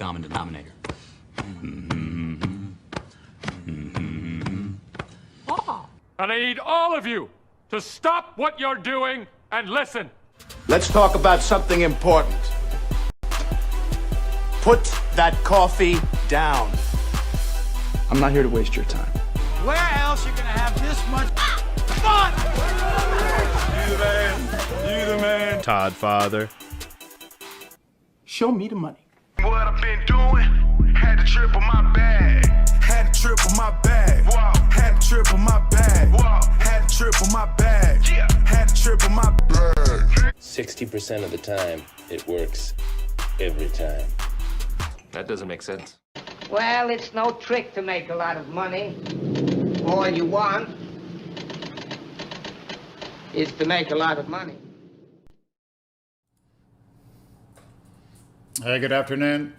common denominator. And I need all of you to stop what you're doing and listen. Let's talk about something important. Put that coffee down. I'm not here to waste your time. Where else you gonna have this much fun? You the man. You the man. Todd Father. Show me the money. What I've been doing, had to triple my bag. Had to triple my bag. Wow. Had to triple my bag. Wow. Had to triple my bag. Yeah. Had to triple my bag. 60% of the time, it works every time. That doesn't make sense. Well, it's no trick to make a lot of money. All you want is to make a lot of money. Hey, good afternoon.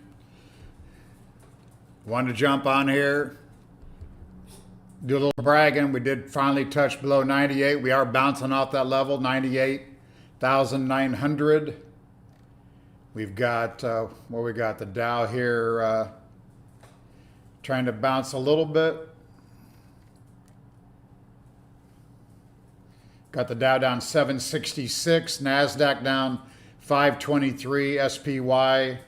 Wanted to jump on here, do a little bragging. We did finally touch below 98. We are bouncing off that level, 98,900. We've got, we got the Dow here trying to bounce a little bit. Got the Dow down 766, NASDAQ down 523, SPY,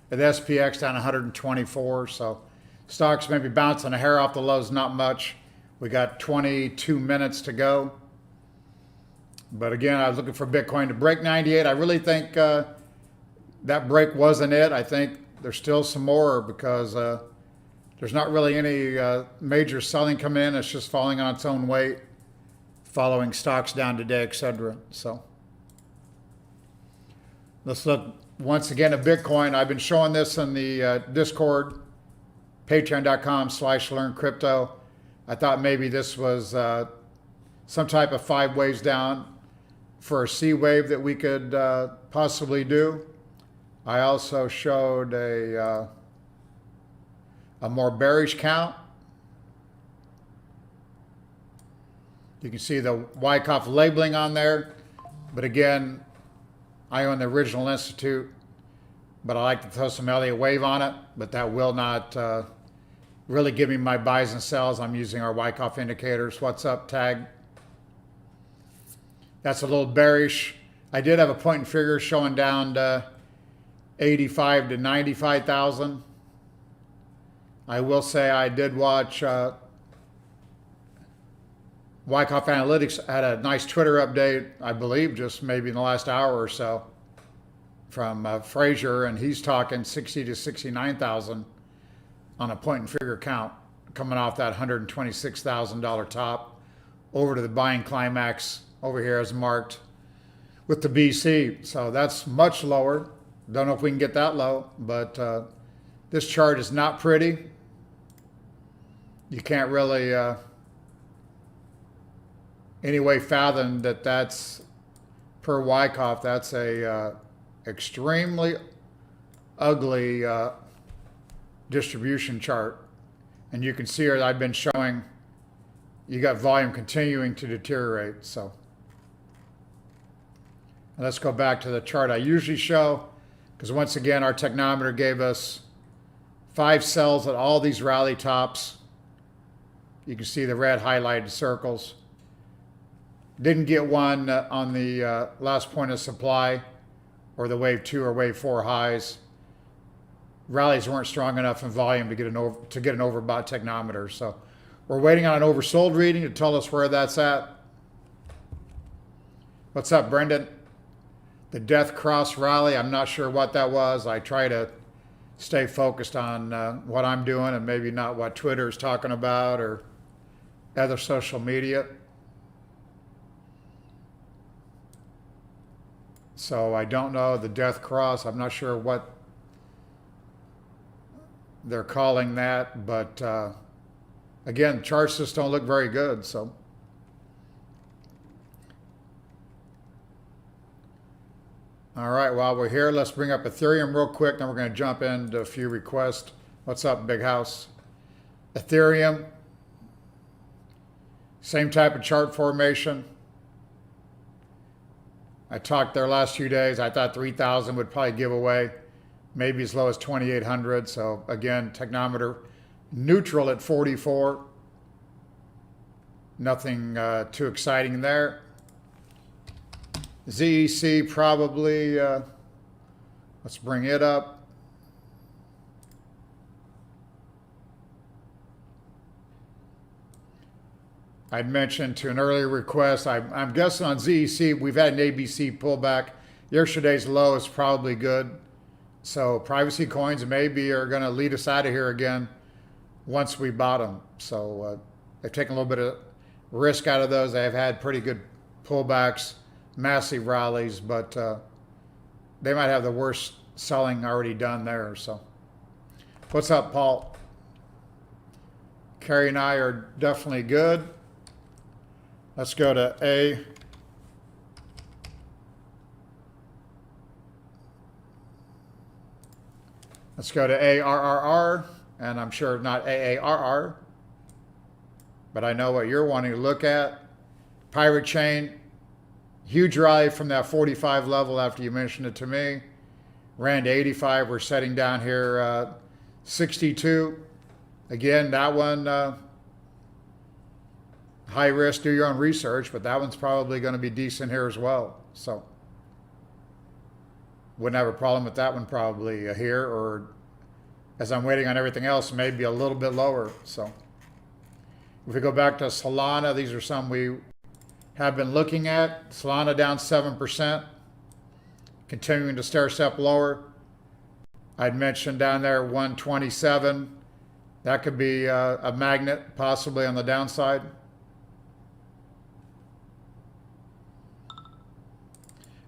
the SPX down 124. So stocks maybe bouncing a hair off the lows, not much. We got 22 minutes to go. But again, I was looking for Bitcoin to break 98. I really think that break wasn't it. I think there's still some more because there's not really any major selling come in. It's just falling on its own weight, following stocks down today, etc. So let's look once again at Bitcoin. I've been showing this in the Discord, patreon.com/learncrypto. I thought maybe this was some type of 5 waves down for a C wave that we could possibly do. I also showed a more bearish count. You can see the Wyckoff labeling on there, but again, I own the original institute, but I like to throw some Elliott wave on it, but that will not really give me my buys and sells. I'm using our Wyckoff indicators. What's up, tag? That's a little bearish. I did have a point and figure showing down to 85 to 95,000. I will say I did watch Wyckoff Analytics had a nice Twitter update, I believe just maybe in the last hour or so, from Frazier, and he's talking 60 to 69,000 on a point and figure count, coming off that $126,000 top over to the buying climax over here as marked with the BC. So that's much lower. Don't know if we can get that low, but this chart is not pretty. You can't really anyway fathom that that's per Wyckoff. That's a extremely ugly distribution chart, and you can see here I've been showing you got volume continuing to deteriorate. So let's go back to the chart I usually show, because once again our technometer gave us 5 sells at all these rally tops. You can see the red highlighted circles. Didn't get one on the last point of supply or the wave 2 or wave 4 highs. Rallies weren't strong enough in volume to get an overbought technometer. So we're waiting on an oversold reading to tell us where that's at. What's up, Brendan? The Death Cross rally, I'm not sure what that was. I try to stay focused on what I'm doing and maybe not what Twitter is talking about or other social media. So I don't know the Death Cross. I'm not sure what they're calling that, but again, charts just don't look very good. So all right, while we're here, let's bring up Ethereum real quick, then we're going to jump into a few requests. What's up, Big House? Ethereum, same type of chart formation. I talked there last few days. I thought 3,000 would probably give away. maybe as low as 2,800. So again, technometer neutral at 44. Nothing too exciting there. ZEC probably, let's bring it up. I'd mentioned to an earlier request, I'm guessing on ZEC, we've had an ABC pullback. Yesterday's low is probably good. So privacy coins maybe are going to lead us out of here again once we bottom. So they've taken a little bit of risk out of those. They have had pretty good pullbacks, massive rallies, but they might have the worst selling already done there. So what's up, Paul? Carrie and I are definitely good. Let's go to A. Let's go to ARRR, and I'm sure not AARR, but I know what you're wanting to look at. Pirate Chain, huge rally from that 45 level after you mentioned it to me. Ran to 85, we're setting down here 62. Again, that one, high risk, do your own research, but that one's probably going to be decent here as well. So wouldn't have a problem with that one probably here, or as I'm waiting on everything else, maybe a little bit lower. So if we go back to Solana, these are some we have been looking at. Solana down 7%, continuing to stair step lower. I'd mentioned down there 127. That could be a magnet possibly on the downside.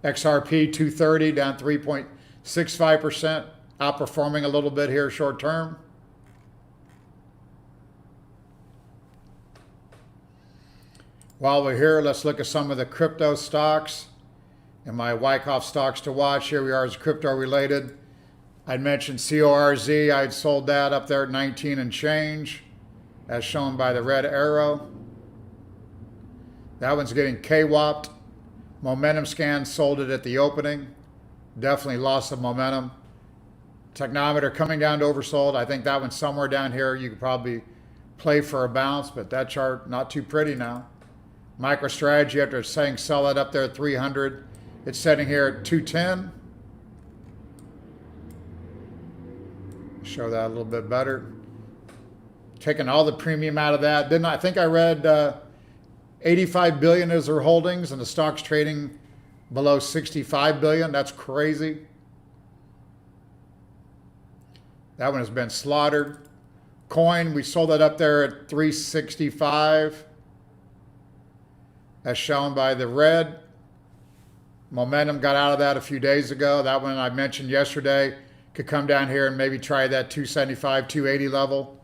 XRP 230 down 3.65%, outperforming a little bit here short term. While we're here, let's look at some of the crypto stocks and my Wyckoff stocks to watch. Here we are as crypto related. I'd mentioned CORZ. I'd sold that up there at 19 and change, as shown by the red arrow. That one's getting K-WAPed. Momentum Scan sold it at the opening. Definitely lost some momentum. Technometer coming down to oversold. I think that one's somewhere down here. You could probably play for a bounce, but that chart not too pretty now. MicroStrategy, after saying sell it up there at 300, it's sitting here at 210. Show that a little bit better. Taking all the premium out of that. Didn't I think I read 85 billion is their holdings, and the stock's trading below 65 billion. That's crazy. That one has been slaughtered. Coin, we sold that up there at 365, as shown by the red. Momentum got out of that a few days ago. That one I mentioned yesterday could come down here and maybe try that 275, 280 level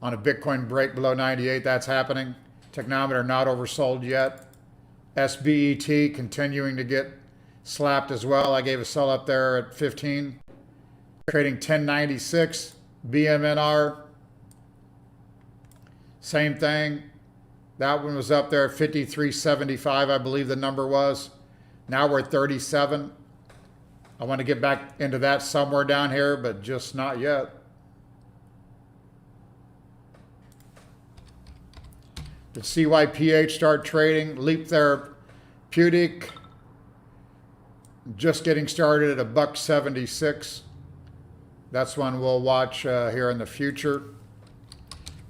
on a Bitcoin break below 98. That's happening. Technometer not oversold yet. SBET continuing to get slapped as well. I gave a sell up there at 15. Trading 1096. BMNR, same thing. That one was up there at 53.75, I believe the number was. Now we're at 37. I want to get back into that somewhere down here, but just not yet. Did CYPH start trading? Leap Therapeutic just getting started at $1.76. That's one we'll watch here in the future.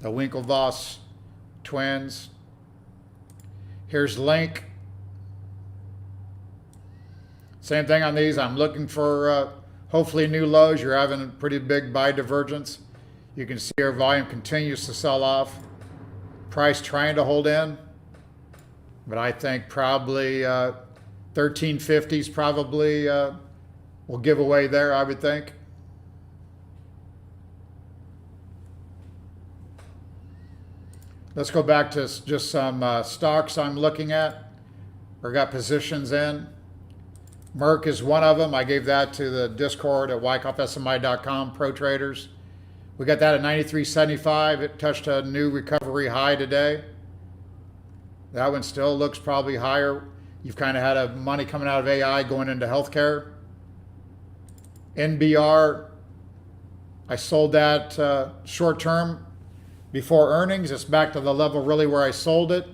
The Winklevoss twins. Here's Link. Same thing on these. I'm looking for hopefully new lows. You're having a pretty big buy divergence. You can see our volume continues to sell off. Price trying to hold in, but I think probably 1350s probably will give away there, I would think. Let's go back to just some stocks I'm looking at or got positions in. Merck is one of them. I gave that to the Discord at wyckoffsmi.com, pro traders. We got that at 93.75. It touched a new recovery high today. That one still looks probably higher. You've kind of had money coming out of AI going into healthcare. NBR I sold that short term before earnings. It's back to the level really where I sold it.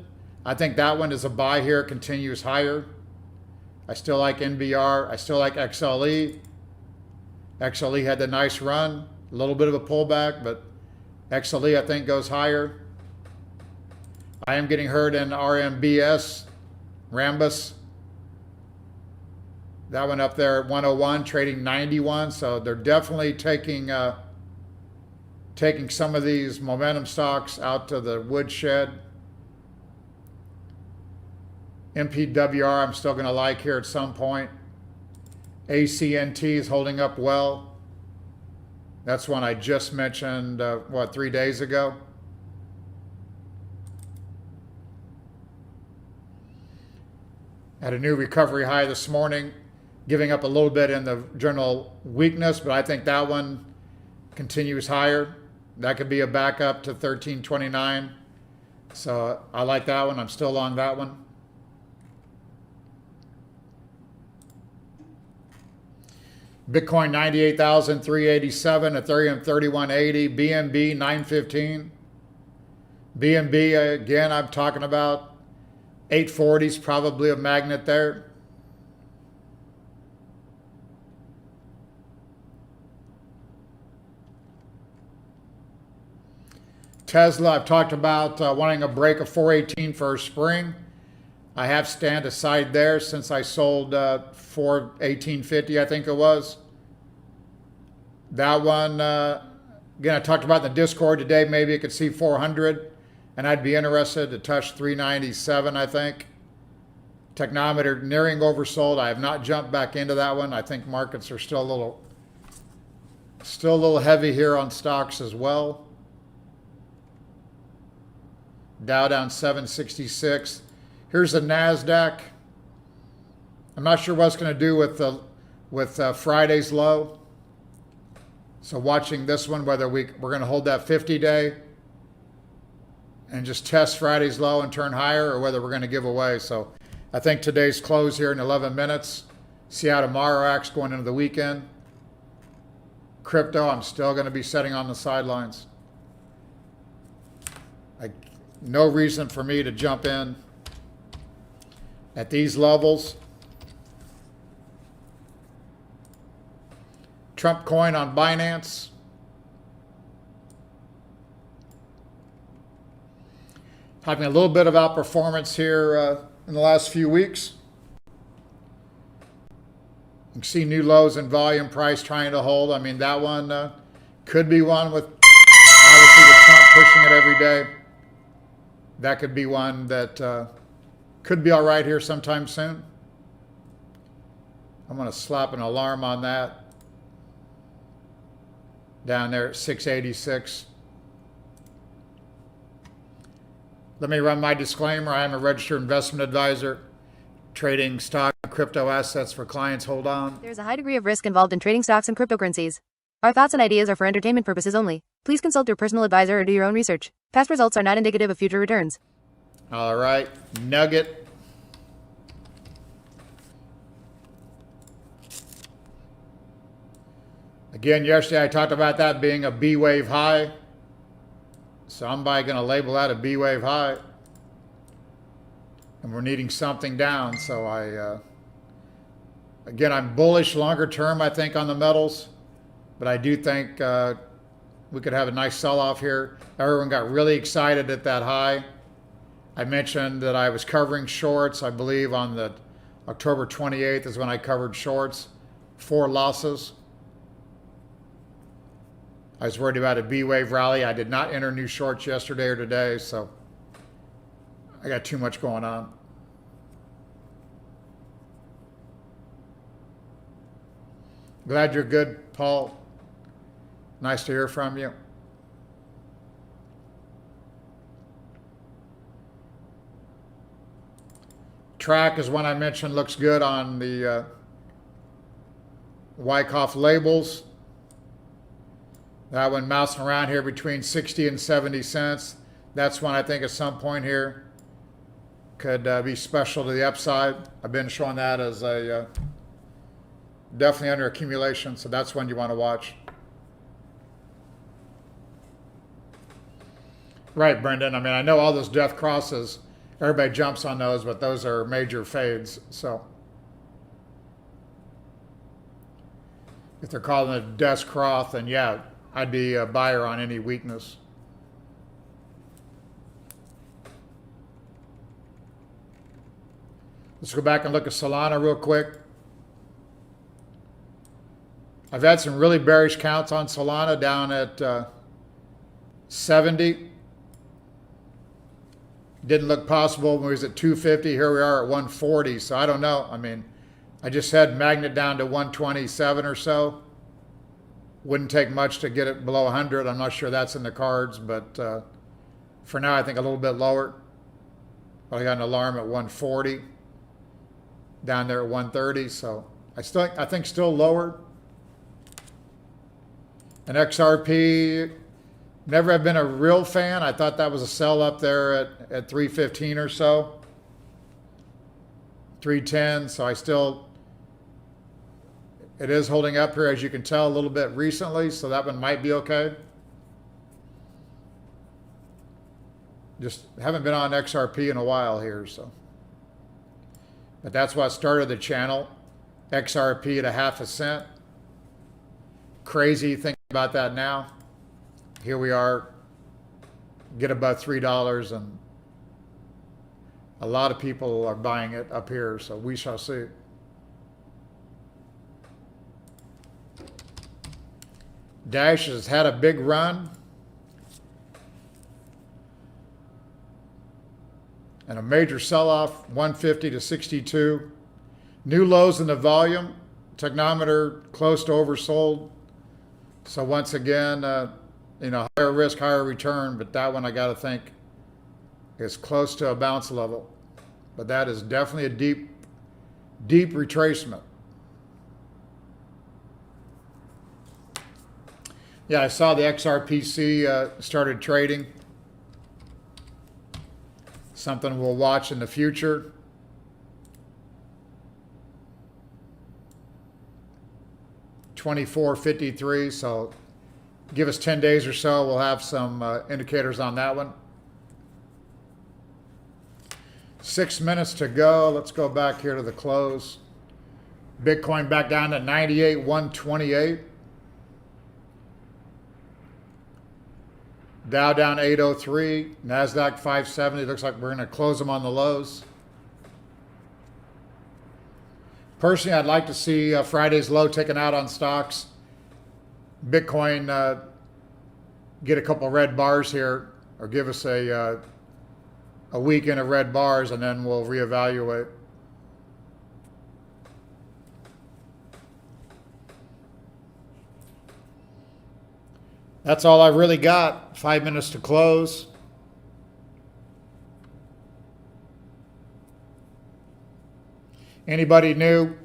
I think that one is a buy here. It continues higher. I still like NBR. I still like XLE. XLE had the nice run. A little bit of a pullback, but XLE I think goes higher. I am getting hurt in RMBS, Rambus. That one up there at 101, trading 91. So they're definitely taking some of these momentum stocks out to the woodshed. MPWR I'm still going to like here at some point. ACNT is holding up well. That's one I just mentioned, 3 days ago. Had a new recovery high this morning, giving up a little bit in the general weakness, but I think that one continues higher. That could be a backup to 1329. So I like that one. I'm still long that one. Bitcoin 98,387, Ethereum 3180, BNB 915. BNB again, I'm talking about 840s, probably a magnet there. Tesla, I've talked about wanting a break of 418 for spring. I have stand aside there since I sold 418.50, I think it was. That one, again, I talked about in the Discord today, maybe it could see 400, and I'd be interested to touch 397, I think. Technometer nearing oversold. I have not jumped back into that one. I think markets are still a little heavy here on stocks as well. Dow down 766. Here's the NASDAQ. I'm not sure what it's going to do with Friday's low. So watching this one, whether we're going to hold that 50-day and just test Friday's low and turn higher, or whether we're going to give away. So I think today's close here in 11 minutes. See how tomorrow acts going into the weekend. Crypto, I'm still going to be sitting on the sidelines. No reason for me to jump in at these levels. Trump coin on Binance. Having a little bit of outperformance here in the last few weeks. You can see new lows in volume, price trying to hold. I mean, that one could be one with, obviously, with Trump pushing it every day. That could be one that could be all right here sometime soon. I'm going to slap an alarm on that. Down there at 686. Let me run my disclaimer. I am a registered investment advisor, trading stock and crypto assets for clients. Hold on. There's a high degree of risk involved in trading stocks and cryptocurrencies. Our thoughts and ideas are for entertainment purposes only. Please consult your personal advisor or do your own research. Past results are not indicative of future returns. All right. Nugget. Again, yesterday I talked about that being a B-wave high. So I'm going to label that a B-wave high. And we're needing something down. So again, I'm bullish longer term, I think, on the metals. But I do think we could have a nice sell-off here. Everyone got really excited at that high. I mentioned that I was covering shorts. I believe on the October 28th is when I covered shorts. 4 losses. I was worried about a B-wave rally. I did not enter new shorts yesterday or today, so I got too much going on. Glad you're good, Paul. Nice to hear from you. Track is one I mentioned, looks good on the Wyckoff labels. That one bouncing around here between 60 and 70 cents. That's one I think at some point here could be special to the upside. I've been showing that as a definitely under accumulation, so that's one you want to watch. Right, Brendan. I mean, I know all those death crosses, everybody jumps on those, but those are major fades. So if they're calling it death cross, then yeah, I'd be a buyer on any weakness. Let's go back and look at Solana real quick. I've had some really bearish counts on Solana down at 70. Didn't look possible when we was at 250. Here we are at 140. So I don't know. I mean, I just had magnet down to 127 or so. Wouldn't take much to get it below 100. I'm not sure that's in the cards, but for now I think a little bit lower. I got an alarm at 140. Down there at 130. So I think still lower. And XRP, never have been a real fan. I thought that was a sell up there at 315 or so. 310. So it is holding up here, as you can tell, a little bit recently. So that one might be okay. Just haven't been on XRP in a while here, so. But that's what started the channel. XRP at 0.5 cent. Crazy thinking about that now. Here we are, get above $3, and a lot of people are buying it up here, so we shall see. Dash has had a big run. And a major sell-off, 150 to 62. New lows in the volume. Technometer close to oversold. So once again, higher risk, higher return. But that one I got to think is close to a bounce level. But that is definitely a deep retracement. Yeah, I saw the XRPC started trading. Something we'll watch in the future. $24.53, so give us 10 days or so. We'll have some indicators on that one. 6 minutes to go. Let's go back here to the close. Bitcoin back down to 98,128. Dow down 803, NASDAQ 570. Looks like we're going to close them on the lows. Personally, I'd like to see Friday's low taken out on stocks. Bitcoin get a couple red bars here, or give us a weekend of red bars, and then we'll reevaluate. That's all I really got. 5 minutes to close. Anybody new?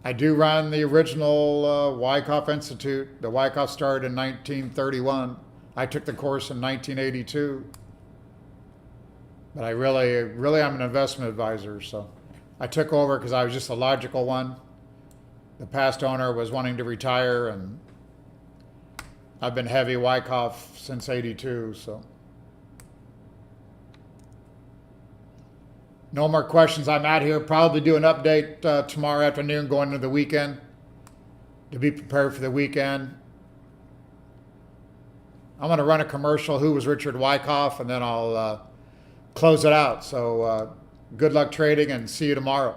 I do run the original Wyckoff Institute. The Wyckoff started in 1931. I took the course in 1982. But I really am an investment advisor. So I took over because I was just a logical one. The past owner was wanting to retire, and I've been heavy Wyckoff since 82, so. No more questions. I'm out here. Probably do an update tomorrow afternoon going into the weekend to be prepared for the weekend. I'm going to run a commercial, Who Was Richard Wyckoff, and then I'll close it out. So good luck trading, and see you tomorrow.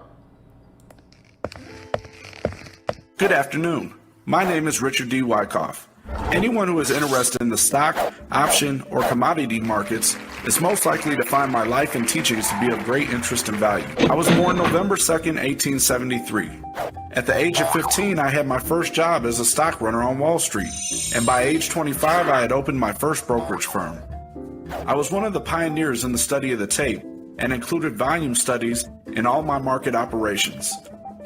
Good afternoon. My name is Richard D. Wyckoff. Anyone who is interested in the stock, option, or commodity markets is most likely to find my life and teachings to be of great interest and value. I was born November 2nd, 1873. At the age of 15, I had my first job as a stock runner on Wall Street, and by age 25, I had opened my first brokerage firm. I was one of the pioneers in the study of the tape and included volume studies in all my market operations.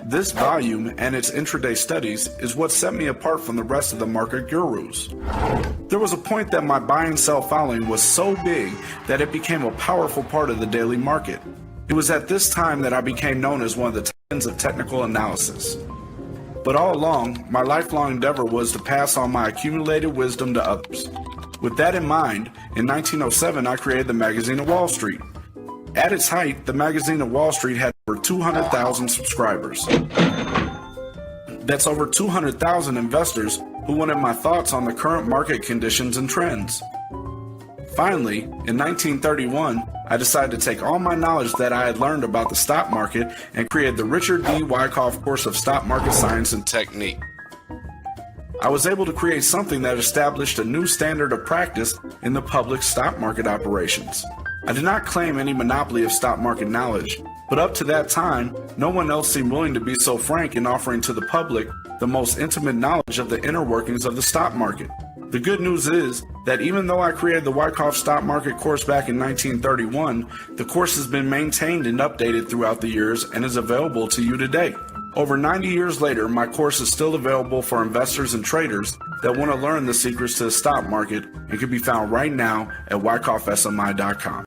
This volume and its intraday studies is what set me apart from the rest of the market gurus. There was a point that my buy and sell following was so big that it became a powerful part of the daily market. It was at this time that I became known as one of the titans of technical analysis. But all along, my lifelong endeavor was to pass on my accumulated wisdom to others. With that in mind, In 1907, I created the Magazine of Wall Street. At its height, the Magazine of Wall Street had over 200,000 subscribers. That's over 200,000 investors who wanted my thoughts on the current market conditions and trends. Finally, in 1931, I decided to take all my knowledge that I had learned about the stock market and create the Richard D. Wyckoff course of stock market science and technique. I was able to create something that established a new standard of practice in the public stock market operations. I did not claim any monopoly of stock market knowledge, but up to that time, no one else seemed willing to be so frank in offering to the public the most intimate knowledge of the inner workings of the stock market. The good news is that even though I created the Wyckoff stock market course back in 1931, the course has been maintained and updated throughout the years and is available to you today. Over 90 years later, my course is still available for investors and traders that want to learn the secrets to the stock market and can be found right now at wyckoffsmi.com.